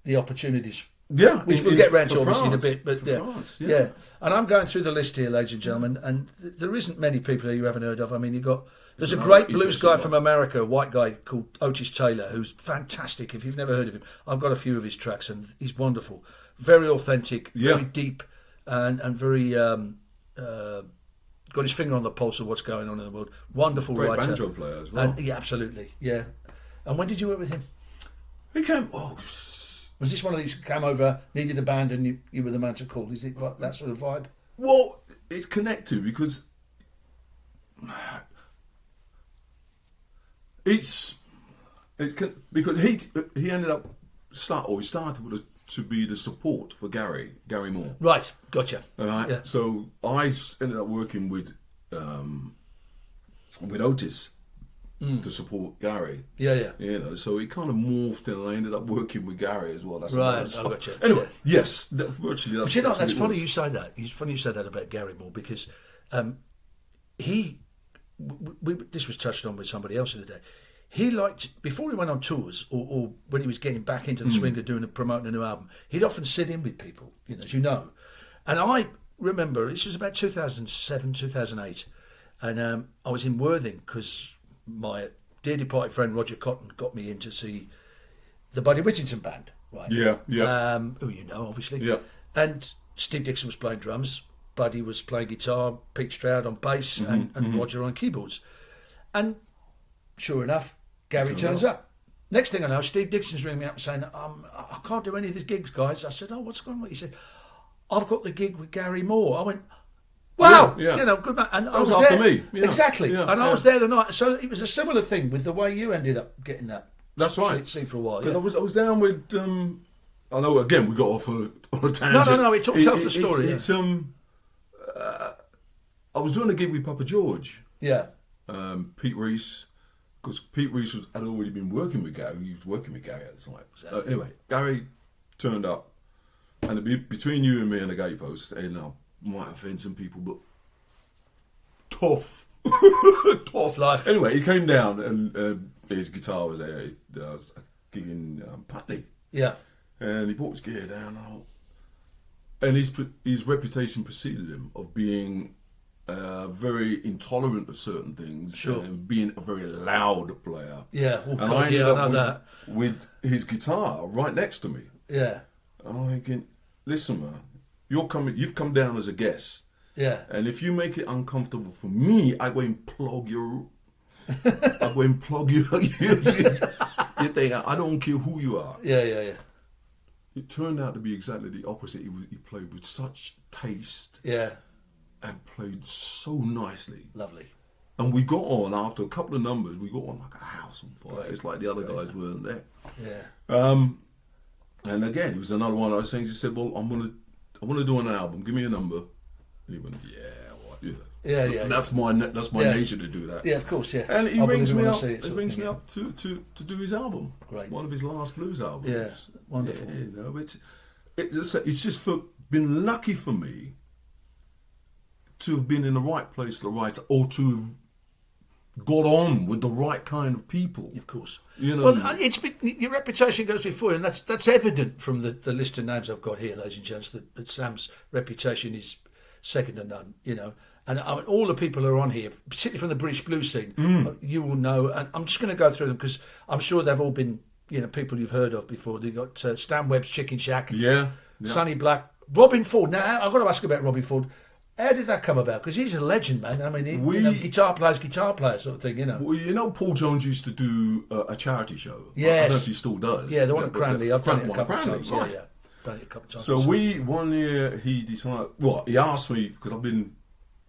the opportunities. Yeah, Which we'll get round to for obviously in a France. bit. But For yeah. France, yeah. Yeah. And I'm going through the list here, ladies and gentlemen, and there isn't many people here you haven't heard of. I mean, you've got... There's a great blues guy from America, a white guy called Otis Taylor, who's fantastic. If you've never heard of him, I've got a few of his tracks, and he's wonderful. Very authentic, very deep, and very... got his finger on the pulse of what's going on in the world. Wonderful Great writer. banjo player as well. And, yeah, absolutely, yeah. And when did you work with him? He came... Was this one of these who came over, needed a band, and you were the man to call? Is it like that sort of vibe? Well, it's connected because... It's because he ended up started to be the support for Gary Moore. Right, gotcha. All right. Yeah. So I ended up working with Otis to support Gary. Yeah. You know, so it kind of morphed, and I ended up working with Gary as well. That's Right, I gotcha. Anyway, yes, virtually. But you know, that's funny you say that. It's funny you say that about Gary Moore because this was touched on with somebody else the other day. He liked, before he went on tours or when he was getting back into the swing of promoting a new album, he'd often sit in with people, as you know. And I remember, this was about 2007, 2008, and I was in Worthing because my dear departed friend Roger Cotton got me in to see the Buddy Whittington band, right? Yeah. Who you know, obviously. Yeah. And Steve Dixon was playing drums, Buddy was playing guitar, Pete Stroud on bass, and Roger on keyboards. And sure enough, Gary turns up. Next thing I know, Steve Dixon's ringing me up saying, I can't do any of these gigs, guys. I said, what's going on? He said, I've got the gig with Gary Moore. I went, wow, yeah. Good man. And I was after there. me. Yeah. Exactly. And I was there the night. So it was a similar thing with the way you ended up getting that. That's right. See for a while. Because I was down with. I know. Again, we got off on a tangent. No. It tells the story. I was doing a gig with Papa George. Yeah. Pete Reese. Because Pete Reese had already been working with Gary. He was working with Gary at the time. Exactly. Anyway, Gary turned up, and between you and me and the gatepost, and I might offend some people, but tough. Life. Anyway, he came down, and his guitar was there. I was gigging Putney. Yeah. And he brought his gear down, and his reputation preceded him of being very intolerant of certain things, sure, and being a very loud player. Yeah, and I ended up with his guitar right next to me. Yeah, and I'm thinking, listen, man, you've come down as a guest. Yeah, and if you make it uncomfortable for me, I go and plug your. You think I don't care who you are. Yeah. It turned out to be exactly the opposite. He played with such taste. Yeah. And played so nicely. Lovely. And we got on, after a couple of numbers, we got on like a house on fire. Right. It's like the other guys weren't there. Yeah. And again, it was another one of those things. He said, well, I want to do an album. Give me a number. And he went, yeah, what? Yeah. That's my nature to do that. Yeah, of course, yeah. And he rings me up. He rings me up to do his album. Great. One of his last blues albums. Yeah, wonderful. Yeah, it's just been lucky for me to have been in the right place, or to have got on with the right kind of people. Of course. Well, your reputation goes before you, and that's evident from the list of names I've got here, ladies and gents, that Sam's reputation is second to none, And all the people who are on here, particularly from the British blues scene, you will know, and I'm just going to go through them because I'm sure they've all been, people you've heard of before. They've got Stan Webb's Chicken Shack, Sonny Black, Robin Ford. Now, I've got to ask about Robin Ford. How did that come about? Because he's a legend, man. I mean, guitar player sort of thing, Well, Paul Jones used to do a charity show. Yes. I don't know if he still does. Yeah, the one at Cranley. I've done it a couple of times. Right. Yeah. Done it a couple of times. So one year he decided, he asked me, because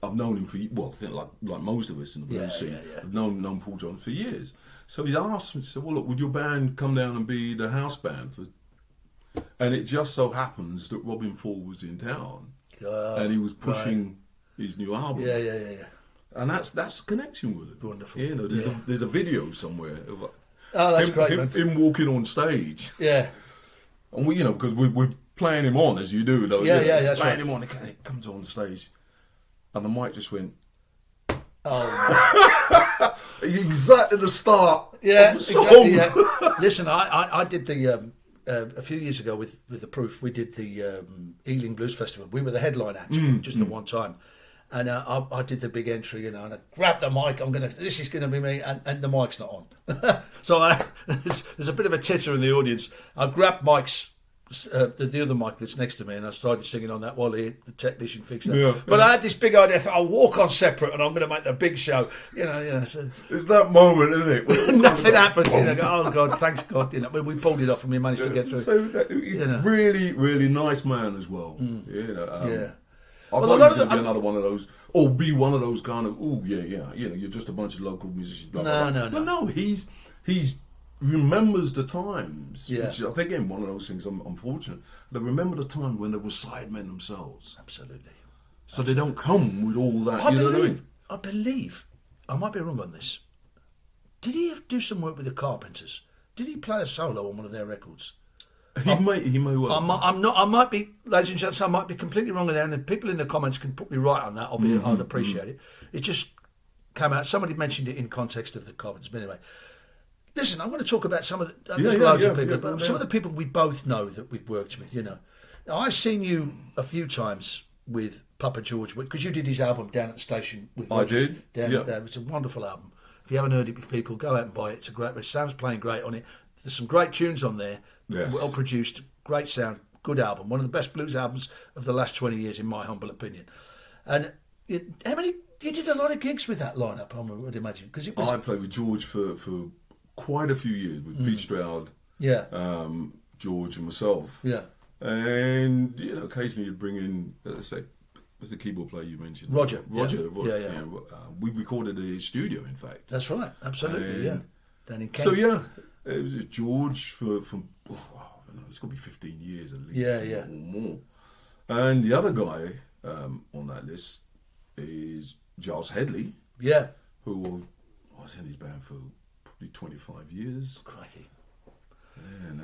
I've known him for, I think like most of us in the blues scene, I've known Paul Jones for years. So he asked me, he said, well, look, would your band come down and be the house band? And it just so happens that Robin Ford was in town. And he was pushing his new album. Yeah. And that's a connection with it. Wonderful. There's a video somewhere of that's great, man. Him walking on stage. Yeah. And we, because we're playing him on as you do, though. Yeah, you know, that's playing right. him on, it comes on stage, and the mic just went. Oh, Exactly the start. yeah, of the song. exactly. Yeah. Listen, I did the a few years ago with the Proof. We did the Ealing Blues Festival. We were the headline act, just the one time. And I did the big entry, and I grabbed the mic. This is gonna be me, and the mic's not on. So there's a bit of a titter in the audience. I grabbed Mike's the other mic that's next to me, and I started singing on that while the technician fixed that. Yeah, but I had this big idea. I thought I'll walk on separate, and I'm going to make the big show. So It's that moment, isn't it? where it all nothing comes happens. back. Go, oh God, thanks God. We pulled it off, and we managed to get through. So really, really nice man as well. Yeah. I Well, a thought lot you of could be another one of those, or be one of those kind of, you're just a bunch of local musicians. Blah, blah, blah. No. But no, he's remembers the times. Yeah. Which I think, again, one of those things. I'm fortunate. They remember the time when they were sidemen themselves. Absolutely. So they don't come with all that. I you know what I mean? believe. I might be wrong on this. Did he do some work with the Carpenters? Did he play a solo on one of their records? He may well. I'm not. I might be, ladies and gents. I might be completely wrong there, and if people in the comments can put me right on that, I'd appreciate it. It just came out. Somebody mentioned it in context of the Carpenters. But anyway, listen. I'm going to talk about some of the. There's loads of people, but some of the people we both know that we've worked with. Now, I've seen you a few times with Papa George because you did his album down at the station with Rogers. I did. Down there. It's a wonderful album. If you haven't heard it, people go out and buy it. It's a great. Sam's playing great on it. There's some great tunes on there. Yes. Well produced, great sound, good album. One of the best blues albums of the last 20 years, in my humble opinion. And you did a lot of gigs with that lineup, I would imagine, because it was. I played with George for quite a few years with Pete Stroud, George, and myself. Yeah. And occasionally you'd bring in, let's say, was the keyboard player you mentioned? Roger. Yeah. We recorded at his studio, in fact. That's right. Absolutely. And Down in Kent. So it was George for it's got to be 15 years at least. Or more. And the other guy on that list is Giles Headley. Yeah. Who was in his band for probably 25 years. Crikey. Yeah,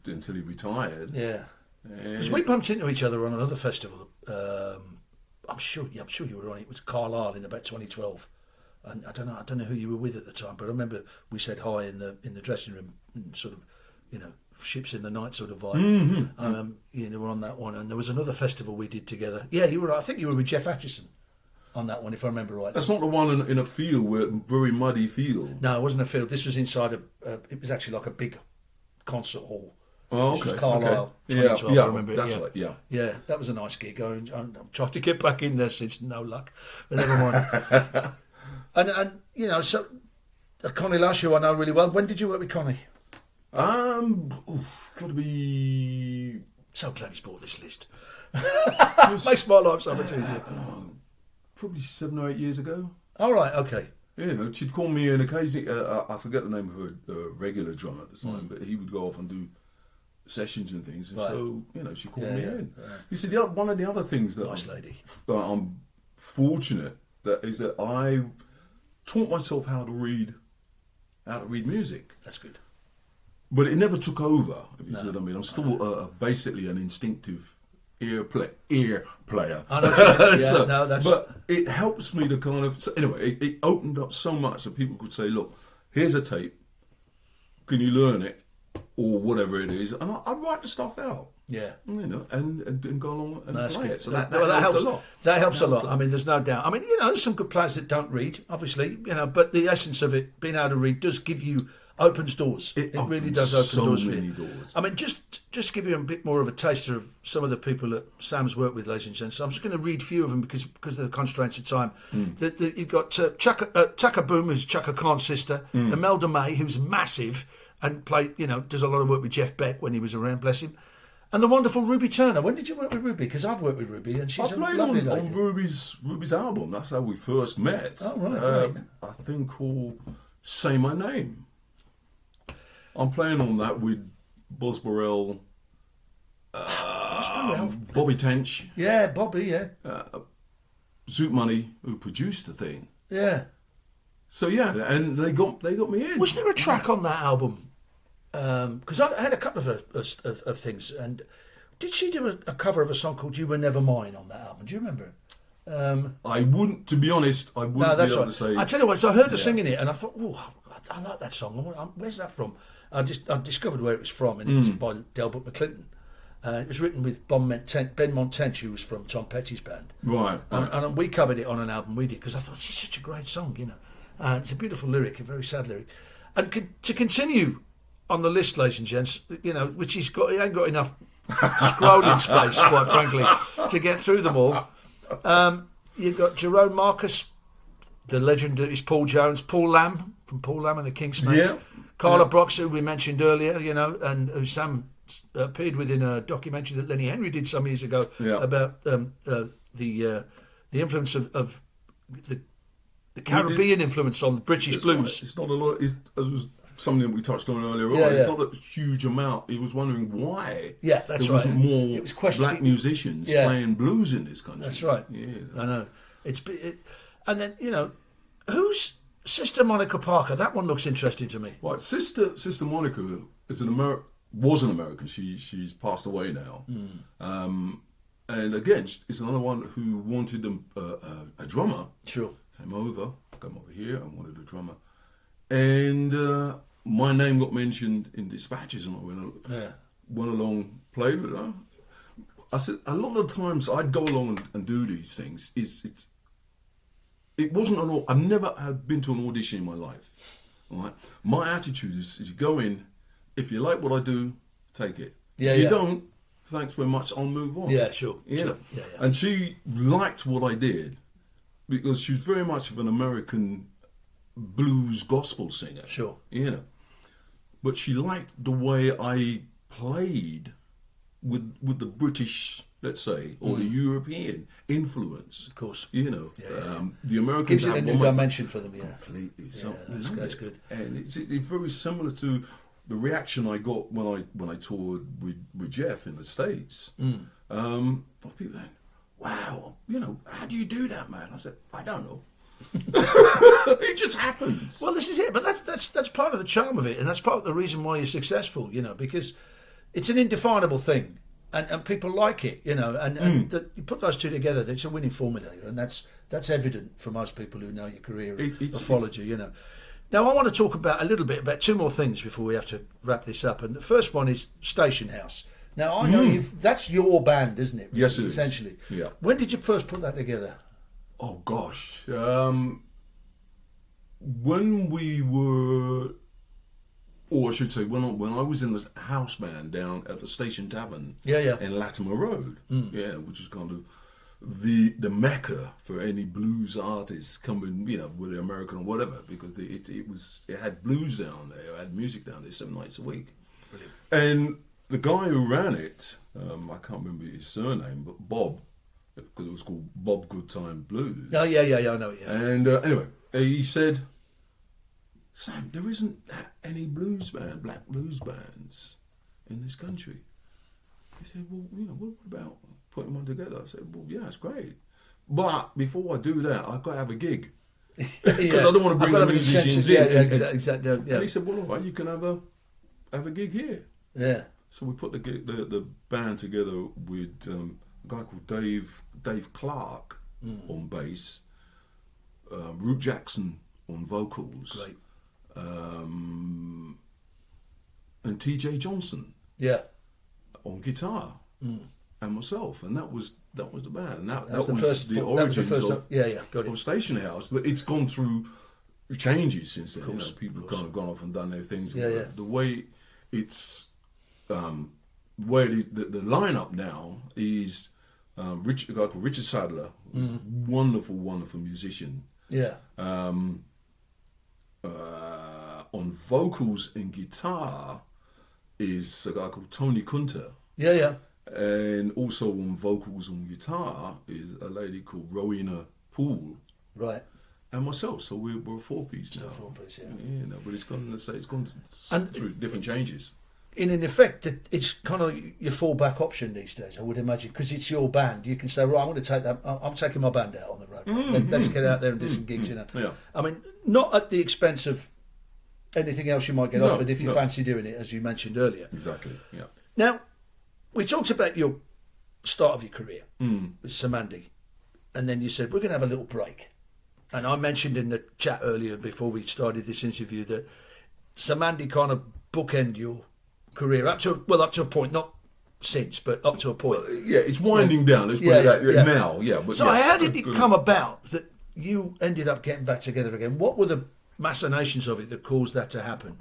until he retired. Yeah. Because we bumped into each other on another festival. I'm sure you were on it. It was Carlisle in about 2012. And I don't know who you were with at the time, but I remember we said hi in the dressing room, sort of, ships in the night sort of vibe. We're on that one, and there was another festival we did together. Yeah, you were. I think you were with Jeff Atchison on that one, if I remember right. That's not the one in a field, very muddy field. No, it wasn't a field. This was inside it was actually like a big concert hall. Oh, okay. This was Carlisle, 2012. I remember. That's right. Yeah, that was a nice gig. I'm trying to get back in there since no luck, but never mind. And so Connie Lush, who I know really well. When did you work with Connie? Got to be. So glad he's bought this list. Makes my life so much easier. Probably 7 or 8 years ago. All right, okay. She'd call me in occasionally. I forget the name of her regular drummer at the time, but he would go off and do sessions and things. And so she called me in. Yeah. You see, one of the other things that nice lady. I'm fortunate is that I taught myself how to read music. That's good. But it never took over, if you know what I mean. I'm still basically an instinctive ear player. I know. But it helps me to kind of... So anyway, it opened up so much that people could say, look, here's a tape. Can you learn it? Or whatever it is. And I'd write the stuff out. Yeah. And go along and play it. So that helps a lot. That helps a lot. I mean, there's no doubt. I mean, there's some good players that don't read, obviously, but the essence of it, being able to read, does give you... opens doors. It really does open doors for you. Doors. I mean, just to give you a bit more of a taster of some of the people that Sam's worked with, ladies and gents. I'm just going to read a few of them because of the constraints of time. You've got Chaka Boom, who's Chaka Khan's sister, Imelda May, who's massive and does a lot of work with Jeff Beck when he was around, bless him. And the wonderful Ruby Turner. When did you work with Ruby? Because I've worked with Ruby, and she's a lovely lady. on Ruby's album. That's how we first met. Oh, right. I think called Say My Name. I'm playing on that with Buzz Burrell, Bobby Tench. Yeah, Bobby, yeah. Zoot Money, who produced the thing. Yeah. So and they got me in. Was there a track on that album? Because I had a couple of things, and Did she do a cover of a song called "You Were Never Mine" on that album? Do you remember it? I wouldn't, to be honest, I wouldn't No, that's be able right. to say. I tell you what, so I heard her singing it, and I thought, oh, I like that song. Where's that from? I discovered where it was from, and it was by Delbert McClinton. It was written with Ben Montench, who was from Tom Petty's band. Right. And we covered it on an album we did, because I thought, it's such a great song, you know. It's a beautiful lyric, a very sad lyric. And to continue on the list, ladies and gents, you know, which he ain't got enough scrolling space, quite frankly, to get through them all. You've got Jerome Marcus, the legend that is Paul Jones, Paul Lamb from Paul Lamb and the King Snakes, Carla Brox, who we mentioned earlier, you know, and who Sam appeared with in a documentary that Lenny Henry did some years ago about the influence of the Caribbean influence on the British blues. It's not a lot. It was something that we touched on earlier on. It's not a huge amount. He was wondering why that's there wasn't more black musicians playing blues in this country. That's right. Yeah, I know. And then, you know, who's Sister Monica Parker? That one looks interesting to me. Right, Sister Monica is was an American. She's passed away now. And again, it's another one who wanted a drummer. Sure. Came over here and wanted a drummer. And my name got mentioned in dispatches, and I went along, played with her. I said, a lot of times I'd go along and do these things. It wasn't I've never been to an audition in my life. All right? My attitude is you go in, if you like what I do, take it. If you don't, thanks very much, I'll move on. Yeah, sure. Yeah. And she liked what I did because she's very much of an American blues gospel singer. Sure. You know. But she liked the way I played with the British, let's say, or the European influence. Of course. You know. The Americans gives it a new dimension for them, completely. That's good. And it's very similar to the reaction I got when I toured with Jeff in the States. People saying, wow, you know, how do you do that, man? I said, I don't know. It just happens. Well, this is it, but that's part of the charm of it, and that's part of the reason why you're successful, you know, because it's an indefinable thing, and people like it, you know, and you put those two together, it's a winning formula, and that's evident for most people who know your career or followed you, you know. Now, I want to talk about a little bit about two more things before we have to wrap this up, and the first one is Station House. Now, I know that's your band, isn't it? Yes, it essentially. is. Yeah. When did you first put that together? Oh gosh, when we were, or I should say, when I was in the house band down at the Station Tavern, in Latimer Road, which is kind of the mecca for any blues artists coming, you know, whether American or whatever, because it had blues down there, it had music down there 7 nights a week. Brilliant. And the guy who ran it, I can't remember his surname, but Bob. Because it was called Bob Goodtime Blues. Oh, yeah, I know it, yeah. And anyway, he said, Sam, there isn't any black blues bands in this country. He said, well, you know, what about putting one together? I said, well, yeah, it's great. But before I do that, I've got to have a gig. Because I don't want to bring the musicians in. Exactly. And he said, well, all right, you can have a gig here. Yeah. So we put the band together with a guy called Dave Clark on bass, Root Jackson on vocals, great, and TJ Johnson, on guitar, and myself, and that was the band. And that was the origins of Station House. But it's gone through changes since then. Of course, people have kind of gone off and done their things. The way it's where the lineup now is. A guy called Richard Sadler, wonderful musician. Yeah. On vocals and guitar is a guy called Tony Kunter. Yeah. And also on vocals and guitar is a lady called Rowena Poole. Right. And myself, so we're a 4-piece now. 4-piece, but it's gone through different changes. In effect, it's kind of your fallback option these days, I would imagine, because it's your band. You can say, right, I'm taking my band out on the road. Let's get out there and do some gigs, you know. Yeah. I mean, not at the expense of anything else you might get offered if you fancy doing it, as you mentioned earlier. Exactly, yeah. Now, we talked about your start of your career with Cymande, and then you said we're going to have a little break. And I mentioned in the chat earlier before we started this interview that Cymande kind of bookend your career up to a point, not since, but up to a point. Well, yeah, it's winding down. Let's put it that now. Yeah. But so how did it come about that you ended up getting back together again? What were the machinations of it that caused that to happen?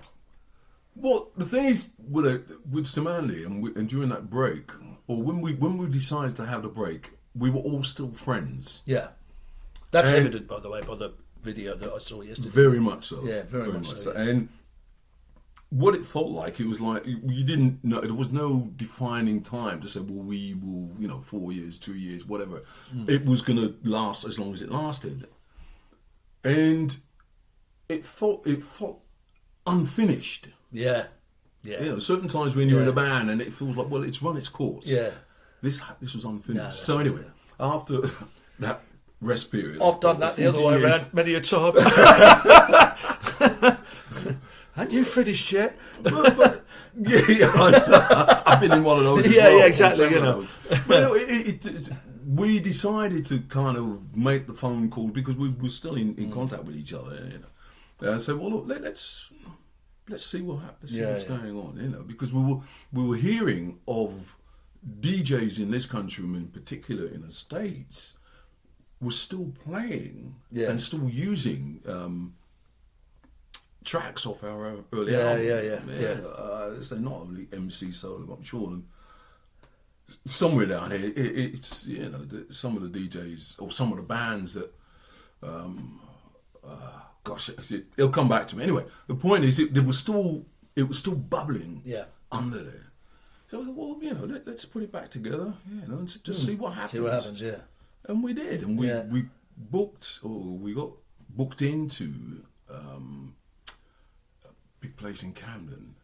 Well, the thing is with Cymande and during that break, or when we decided to have the break, we were all still friends. Yeah, that's evident, by the way, by the video that I saw yesterday. Very much so. Yeah, very much so. Yeah. And what it felt like, it was like you didn't know. There was no defining time to say, well, we will, 4 years, 2 years, whatever. It was going to last as long as it lasted, and it felt unfinished. Yeah. Certain times when you're in a band and it feels like, well, it's run its course. Yeah. This was unfinished. So anyway, after that rest period, I've done that the other way around many a time. Hadn't you finished yet? But, I've been in one of those. Yeah, exactly. But we decided to kind of make the phone calls because we were still in contact with each other. And so, well, look, let's see what happens. See what's going on. Because we were hearing of DJs in this country, in particular in the States, were still playing and still using tracks off our early album. So not only MC Solo, but I'm sure somewhere down here, it's some of the DJs or some of the bands that. Gosh, it'll come back to me. Anyway, the point is, it was still bubbling under there. So, well, let's put it back together, and just see what happens. See what happens, yeah. And we did, and we got booked into a big place in Camden,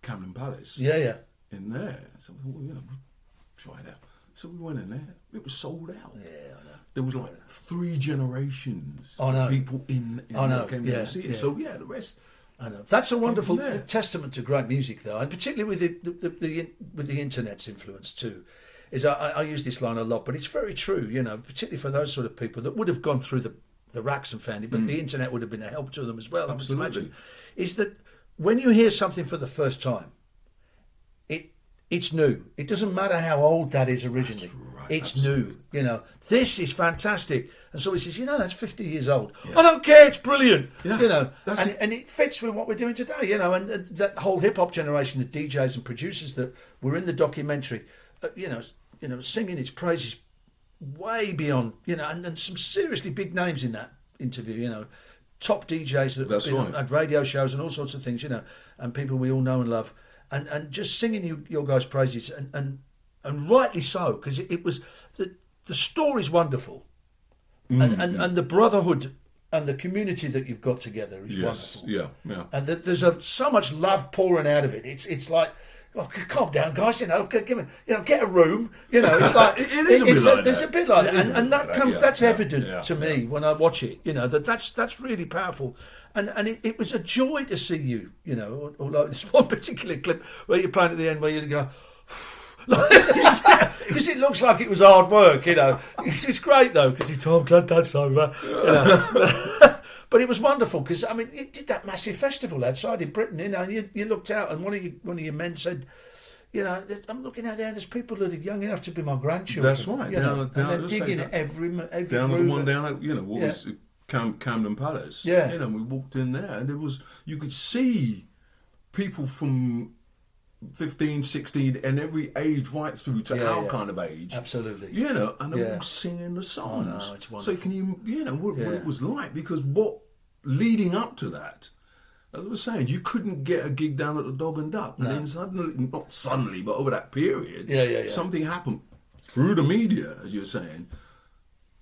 Camden Palace. Yeah. In there, so we'll try it out. So we went in there. It was sold out. Yeah, I know. There was like 3 generations of people in that came to see it. So the rest. I know. That's a wonderful testament to great music, though, and particularly with the internet's influence too. Is I use this line a lot, but it's very true. Particularly for those sort of people that would have gone through the racks and found it, but the internet would have been a help to them as well. Absolutely. I would imagine. Is that when you hear something for the first time, it's new. It doesn't matter how old that is originally. Right, it's absolutely. new. This is fantastic. And so he says, that's 50 years old. Yeah. I don't care. It's brilliant. Yeah, and it fits with what we're doing today. And that whole hip hop generation of DJs and producers that were in the documentary, singing its praises way beyond, and some seriously big names in that interview. Top DJs that had radio shows and all sorts of things. And people we all know and love. And just singing your guys' praises, and rightly so, because it was the story's wonderful, and the brotherhood and the community that you've got together is wonderful. Yeah. And there's so much love pouring out of it. It's like, calm down, guys. Get a room. It's like it's a bit like that, and that's evident to me when I watch it. That's really powerful. And it was a joy to see you, or like this one particular clip where you're playing at the end where you go, because it looks like it was hard work, It's great though, because I'm glad that's over. But it was wonderful because you did that massive festival outside in Britain, and you looked out and one of your men said, I'm looking out there and there's people that are young enough to be my grandchildren. That's right. And they're digging at every down room. The one down at what was it? Camden Palace. Yeah. We walked in there and you could see people from 15, 16 and every age right through to our kind of age. Absolutely. And they're all singing the songs. Oh, no, it's wonderful. So can you, what it was like, because leading up to that, as I was saying, you couldn't get a gig down at the Dog and Duck. No. And then not suddenly, but over that period, something happened through the media, as you're saying.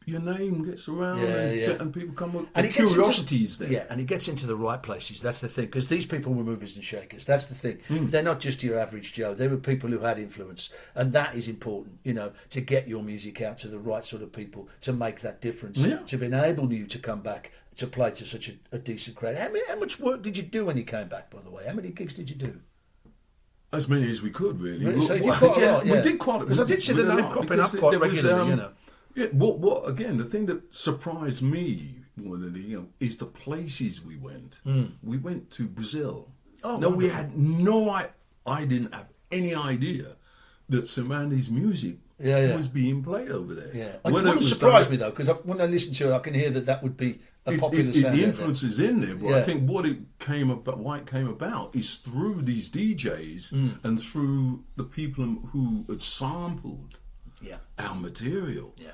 Your name gets around and people come up, and curiosity's there. Yeah, and it gets into the right places. That's the thing, because these people were movers and shakers. That's the thing. They're not just your average Joe. They were people who had influence, and that is important, to get your music out to the right sort of people, to make that difference, to enable you to come back to play to such a decent crowd. How much work did you do when you came back, by the way? How many gigs did you do? As many as we could, really. Really? So you did quite a lot, yeah. We did quite a lot. Because I did see the name cropping up quite regularly, you know. Yeah, what again, the thing that surprised me more than is the places we went. We went to Brazil. Oh, no, wonderful. we had I didn't have any idea that Cymande's music was being played over there. Yeah. It wouldn't surprise me, though, because when I listen to it, I can hear that would be a popular sound. The influence is in there, but I think why it came about is through these DJs and through the people who had sampled our material. Yeah.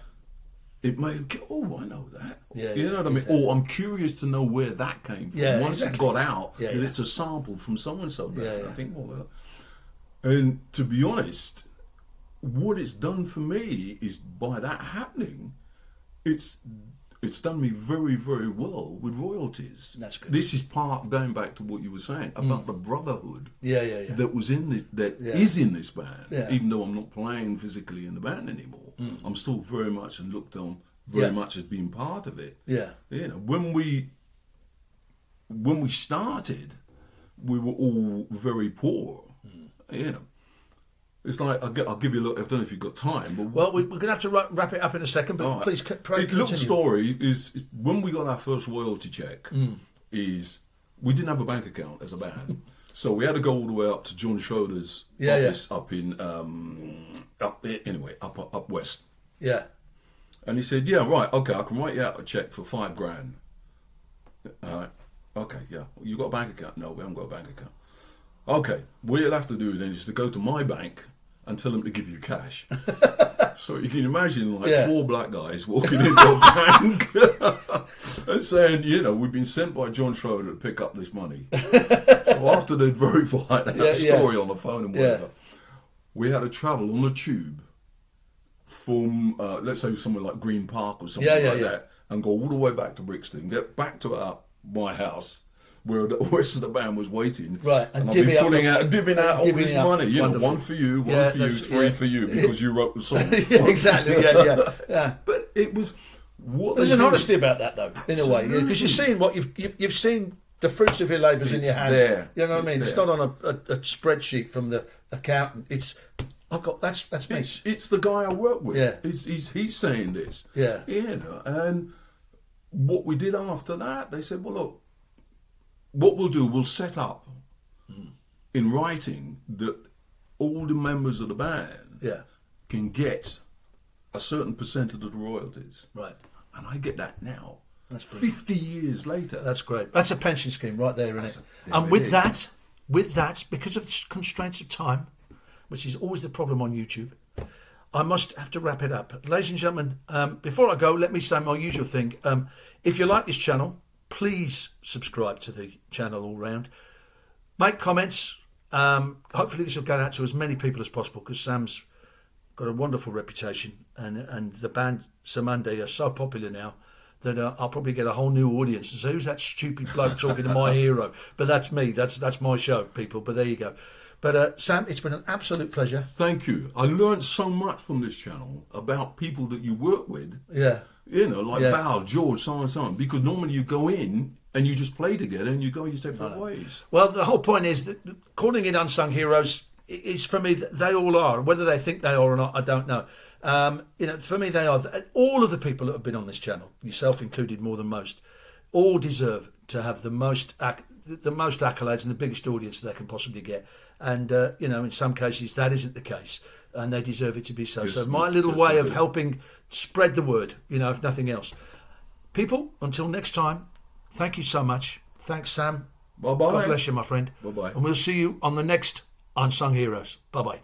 It made I know that. Yeah, you know what I mean? exactly. Or I'm curious to know where that came from. Yeah, Once exactly. it got out, that it's a sample from so and so. I think, and to be honest, what it's done for me is by that happening, it's done me very, very well with royalties. That's good. This is part going back to what you were saying about the brotherhood. That was in this, is in this band. Yeah. Even though I'm not playing physically in the band anymore, I'm still very much and looked on very much as being part of it. Yeah. You know, when we started, we were all very poor. You know. It's like, I'll give you a look. I don't know if you've got time. But well, we're going to have to wrap it up in a second, but please continue. Little story is when we got our first royalty check, is we didn't have a bank account as a band. So we had to go all the way up to John Schroeder's office up in, up west. Yeah. And he said, yeah, right, okay, I can write you out a check for $5,000. All right, okay, yeah. You got a bank account? No, we haven't got a bank account. Okay, what you'll have to do then is to go to my bank and tell them to give you cash. So you can imagine four black guys walking into a bank and saying, we've been sent by John Schroeder to pick up this money. So after they'd verified that story on the phone and whatever, we had to travel on a tube from, let's say, somewhere like Green Park or something that, and go all the way back to Brixton, get back to my house, where the rest of the band was waiting. Right, and I've been divvying out all this money. Wonderful. One for you, one for you, three for you, because you wrote the song. Exactly, yeah. But it was... There's an honesty about that, though, in a way. Because you're seeing what you've seen the fruits of your labours in your hand. There. You know what I mean? It's not on a spreadsheet from the accountant. It's... that's me. It's the guy I work with. Yeah. He's saying this. Yeah. And what we did after that, they said, well, look, what we'll do, we'll set up in writing that all the members of the band can get a certain percentage of the royalties. Right. And I get that now. That's brilliant. 50 years later. That's great. That's a pension scheme right there, isn't it? And with that, because of the constraints of time, which is always the problem on YouTube, I must have to wrap it up. Ladies and gentlemen, before I go, let me say my usual thing. If you like this channel, please subscribe to the channel all round. Make comments. Hopefully this will go out to as many people as possible, because Sam's got a wonderful reputation, and the band Cymande are so popular now that I'll probably get a whole new audience and say, who's that stupid bloke talking to my hero? But that's me. That's my show, people. But there you go. But Sam, it's been an absolute pleasure. Thank you. I learned so much from this channel about people that you work with. Yeah. Like Val, George, so on, because normally you go in and you just play together and you go your separate ways. Well, the whole point is that calling it Unsung Heroes is, for me, they all are. Whether they think they are or not, I don't know. For me, they are. All of the people that have been on this channel, yourself included more than most, all deserve to have the most accolades and the biggest audience they can possibly get. And, in some cases, that isn't the case. And they deserve it to be so. Yes, so my little way of helping spread the word, if nothing else. People, until next time, thank you so much. Thanks, Sam. Bye-bye. God bless you, my friend. Bye-bye. And we'll see you on the next Unsung Heroes. Bye-bye.